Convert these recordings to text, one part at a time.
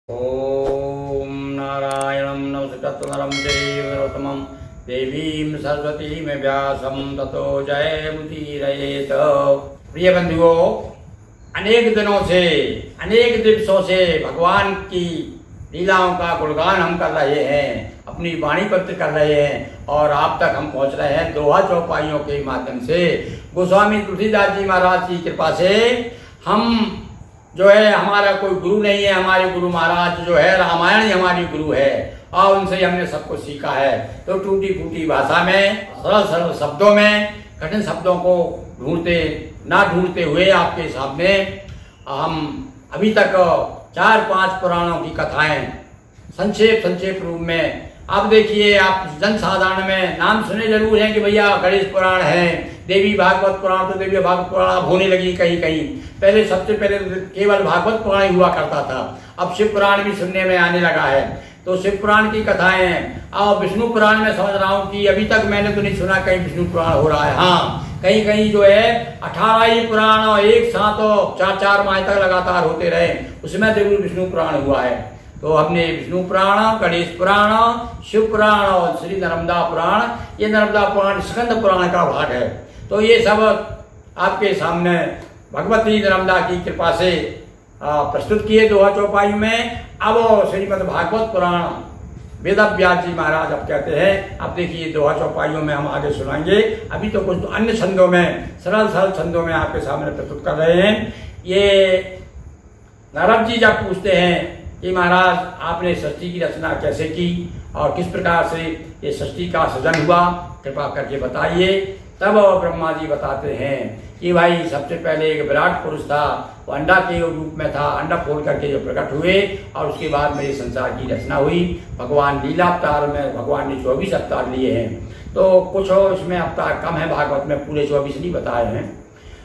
ओम नारायणं नमस्कृतं चैव नरोत्तमं देवीं सरस्वतीं व्यासं ततो जयमुदीरयेत। प्रिय बंधुओं, अनेक दिनों से अनेक दिवसों से भगवान की लीलाओं का गुणगान हम कर रहे हैं, अपनी वाणी प्रकट कर रहे हैं और आप तक हम पहुंच रहे हैं दोहा चौपाइयों के माध्यम से। गोस्वामी तुलसीदास जी महाराज की कृपा से हम जो है, हमारा कोई गुरु नहीं है, हमारे गुरु महाराज जो है रामायण ही हमारी गुरु है और उनसे हमने सब कुछ सीखा है। तो टूटी फूटी भाषा में, सरल सरल शब्दों में, कठिन शब्दों को ढूंढते हुए आपके सामने हम अभी तक 4-5 पुराणों की कथाएं संक्षेप रूप में आप देखिए। आप जनसाधारण में नाम सुने जरूर हैं कि भैया गणेश पुराण है, देवी भागवत पुराण, तो देवी भागवत पुराण होने लगी कहीं कहीं। पहले सबसे पहले केवल भागवत पुराण ही हुआ करता था, अब शिव पुराण भी सुनने में आने लगा है। तो शिव पुराण की कथाएं हैं। और विष्णु पुराण में समझ रहा हूँ कि अभी तक मैंने तो नहीं सुना कहीं विष्णु पुराण हो रहा है। हाँ, कहीं कहीं जो है 18 ही पुराण एक साथ 4-4 माह तक लगातार होते रहे, उसमें जरूर विष्णु पुराण हुआ है। तो हमने विष्णु पुराण, गणेश पुराण, शिव पुराण और श्री नर्मदा पुराण, ये नर्मदा पुराण स्कंद पुराण का भाग है। तो ये सब आपके सामने भगवती नर्मदा की कृपा से प्रस्तुत किए दोहा चौपाई में। अब श्रीमद् भागवत पुराण वेदव्यास जी महाराज अब कहते हैं, अब देखिए दोहा चौपाइयों में हम आगे सुनाएंगे। अभी तो कुछ अन्य छंदों में, सरल छंदों में आपके सामने प्रस्तुत कर रहे हैं। ये नारद जी जब पूछते हैं कि महाराज आपने सृष्टि की रचना कैसे की और किस प्रकार से ये सृष्टि का सृजन हुआ, कृपा करके बताइए। तब ब्रह्मा जी बताते हैं कि भाई सबसे पहले एक विराट पुरुष था, वो अंडा के रूप में था, अंडा फोड़ करके जो प्रकट हुए और उसके बाद मेरे संसार की रचना हुई। भगवान लीला अवतार में भगवान ने 24 अवतार लिए हैं। तो कुछ इसमें अवतार कम है, भागवत में पूरे 24 नहीं बताए हैं,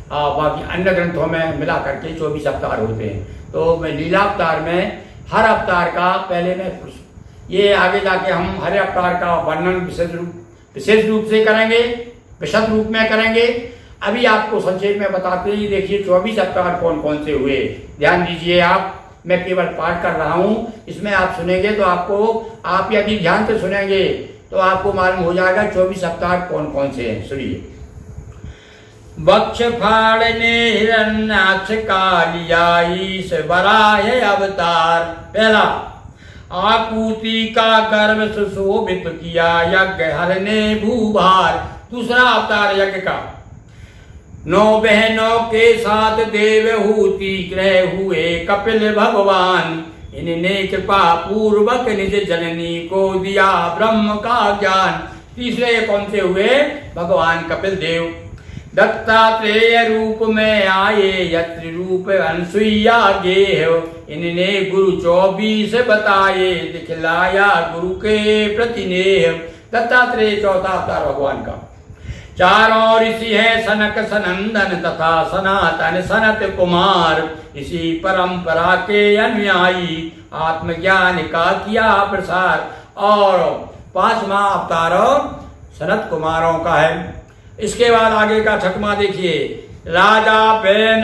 बाकी अन्य ग्रंथों में मिला करके 24 अवतार होते हैं। तो मैं लीला अवतार में हर अवतार का पहले में ये आगे जाके हम हर अवतार का वर्णन विशेष रूप से करेंगे, विशद रूप में करेंगे। अभी आपको संक्षेप में बताते ही देखिए 24 अवतार कौन कौन से हुए। ध्यान दीजिए आप, मैं केवल पाठ कर रहा हूँ, इसमें आप सुनेंगे तो आप यदि ध्यान से सुनेंगे तो आपको मालूम हो जाएगा 24 अवतार कौन कौन से हैं। सुनिए। वक्ष फाड़ने हिरण्याक्ष कालियाई से वराह अवतार। पहला, आकुति का गर्भ सुशोभित किया यज्ञ हरने भूभार। दूसरा अवतार यज्ञ का, 9 बहनों के साथ देवहूति ग्रह हुए कपिल भगवान। इन्होंने कृपा पूर्वक निज जननी को दिया ब्रह्म का ज्ञान। तीसरे कौन से हुए? भगवान कपिल देव दत्तात्रेय रूप में आए, यत्र रूप अनसुईया गेह। इन्होंने गुरु 24 बताए, दिखलाया गुरु के प्रतिनेह। दत्तात्रेय चौथा अवतार भगवान का। चारों ऋषि है सनक सनंदन तथा सनातन सनत कुमार। इसी परंपरा के अनुयायी आत्मज्ञान का किया प्रसार। और 5वां अवतार सनत कुमारों का है। इसके बाद आगे का 6वां देखिए। राजा बैन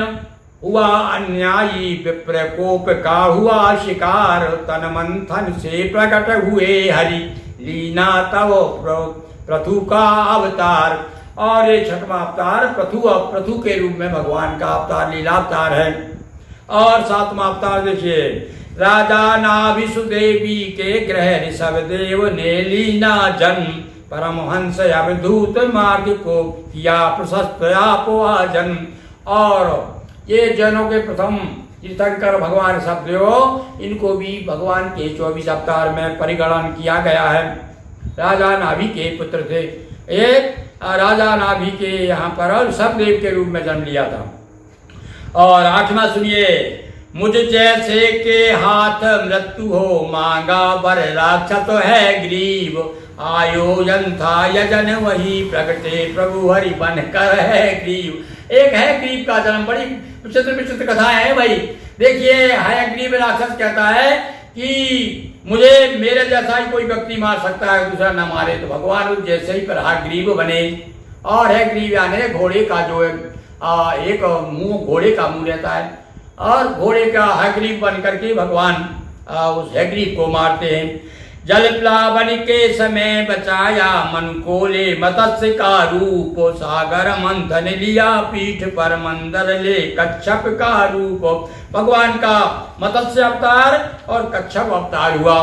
हुआ अन्यायी, विप्रकोप का हुआ शिकार। तन मंथन से प्रकट हुए हरि, लीना तव पृथु का अवतार। और ये 6वां अवतार पृथु के रूप में भगवान का अवतार लीला अवतार है। और 7वां अवतार देखिए। राजा नाभिसुदेवी के ग्रह ऋषभ देव ने लीना जन्म। परमहंस अवधूत मार्ग को किया प्रशस्त आपोजन। और ये जैनों के प्रथम तीर्थंकर भगवान ऋषभदेव, इनको भी भगवान के 24 अवतार में परिगणन किया गया है। राजा नाभि के पुत्र थे। एक राजा नाभि के यहाँ पर ऋषभदेव के रूप में जन्म लिया था। और 8वां सुनिए। मुझ जैसे के हाथ मृत्यु हो, मांगा वर राक्षस है ग्रीव। आयोजन था यजन वही प्रगटे, प्रभु हरि बन कर है ग्रीव। एक है ग्रीव का जन्म, बड़ी विचित्र कथा है भाई। देखिए, है ग्रीव राक्षस कहता है कि मुझे मेरे जैसा ही कोई व्यक्ति मार सकता है, दूसरा न मारे। तो भगवान उस जैसे ही पर ग्रीव बने। और है ग्रीव यानी घोड़े का जो एक मुंह, घोड़े का मुंह रहता है और घोड़े का हग्रीव बन करके भगवान उस हयग्रीव को मारते हैं। जल प्लावन के समय बचाया मन को ले मत्स्य का रूप, सागर मंथन लिया पीठ पर मंदर ले कच्छप का रूप। भगवान का मत्स्य अवतार और कच्छप अवतार हुआ।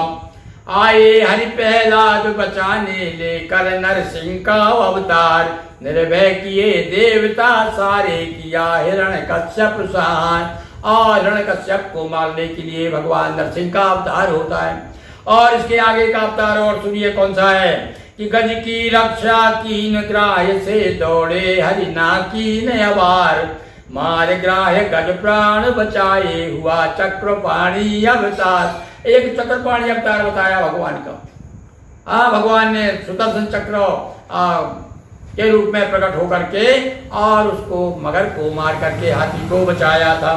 आए हरि प्रहलाद बचाने लेकर नरसिंह का अवतार, निर्भय किए देवता सारे किया हिरण्यकश्यप संहार। और हिरण्यकश्यप को मारने के लिए भगवान नरसिंह का अवतार होता है। और इसके आगे का अवतार और सुनिए कौन सा है कि गज की रक्षा कीन ग्राह्य से दौड़े हरि ना कीन अवार, मार ग्राह्य गज प्राण बचाए हुआ चक्रपाणी अवतार। एक चक्रपाणी अवतार बताया भगवान का। भगवान ने सुदर्शन चक्र के रूप में प्रकट होकर के और उसको मगर को मार करके हाथी को बचाया था।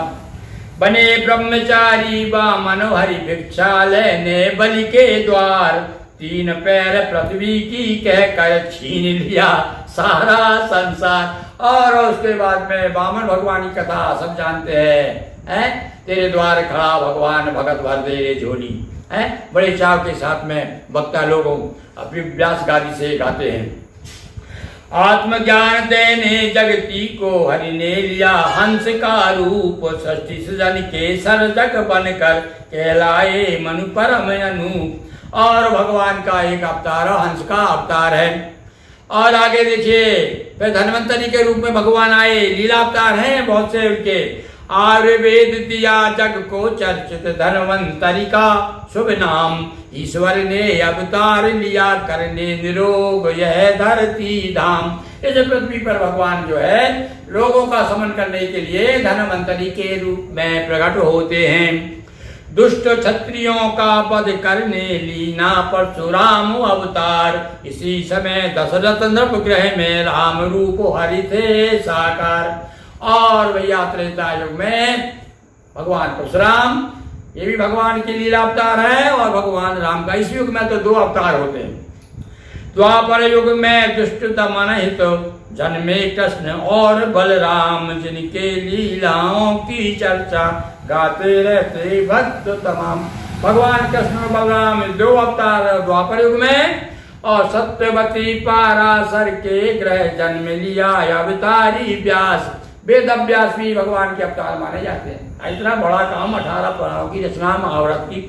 बने ब्रह्मचारी वामन हरि भिक्षा लेने बलि के द्वार, तीन पैर पृथ्वी की कह कर छीन लिया सारा संसार। और उसके बाद में वामन भगवान की कथा सब जानते हैं। तेरे द्वार खड़ा भगवान भगत भर दे रे झोली। बड़े चाव के साथ में वक्ता लोग अपनी व्यास गादी से गाते हैं। आत्मज्ञान देने जगती को हरि ने लिया हंस का रूप, सृष्टि सृजन के सर्जक बनकर कहलाए मनु परम अनूप। और भगवान का एक अवतार हंस का अवतार है। और आगे देखिए फिर धन्वंतरी के रूप में भगवान आए, लीला अवतार हैं बहुत से उनके। आयुर्वेद दिया जग को चर्चित धन्वंतरी का शुभ नाम, ईश्वर ने अवतार लिया करने निरोग यह धरती धाम। इस पृथ्वी पर भगवान जो है लोगों का समन करने के लिए धन्वंतरी के रूप में प्रकट होते हैं। दुष्ट क्षत्रियों का वध करने लीना परशुराम अवतार, इसी समय दशरथ नृपगृह में राम रूप हरि थे साकार। और भैया त्रेता युग में भगवान परशुराम, ये भी भगवान की लीला अवतार है, और भगवान राम का इस युग में तो दो अवतार होते हैं। द्वापर युग में दुष्ट दमन हित जन्मे कृष्ण और बलराम, जिनके लीलाओं की चर्चा गाते रहते भक्त तमाम। भगवान कृष्ण और बलराम दो अवतार द्वापर युग में, और सत्यवती पाराशर के ग्रह जन्म लिया अवतारी व्यास। वेद व्यास भी भगवान के अवतार माने जाते हैं। इतना बड़ा काम 18 पुराणों की रचना, महाभारत की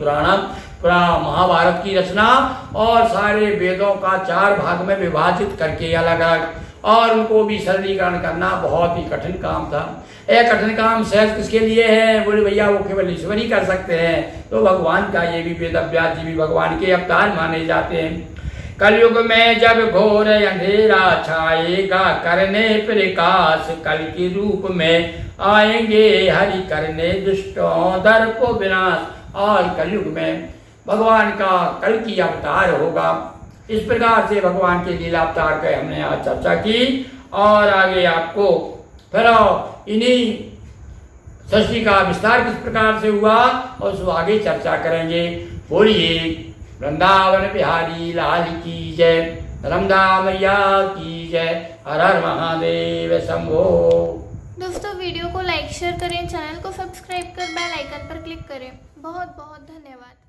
महाभारत की रचना, और सारे वेदों का 4 भाग में विभाजित करके अलग अलग, और उनको भी सरलीकरण करना बहुत ही कठिन काम था। एक कठिन काम सहज किसके लिए है? बोले भैया वो केवल ईश्वर ही कर सकते हैं। तो भगवान का ये भी वेद व्यास जी भी भगवान के अवतार माने जाते हैं। कलयुग में जब घोर अंधेरा छाएगा करने प्रकाश, कल के रूप में आएंगे हरि करने दुष्टों दर्प विनाश। और कलयुग में भगवान का कल की अवतार होगा। इस प्रकार से भगवान के लीला अवतार का हमने आज चर्चा की, और आगे आपको फिर इन्हीं सृष्टि का विस्तार किस प्रकार से हुआ और उसको आगे चर्चा करेंगे। बोलिए वृंदावन बिहारी लाल की जय, रमदा मैया की जय, हर हर महादेव शंभो। दोस्तों वीडियो को लाइक शेयर करें, चैनल को सब्सक्राइब कर बेल आइकन पर क्लिक करें। बहुत बहुत धन्यवाद।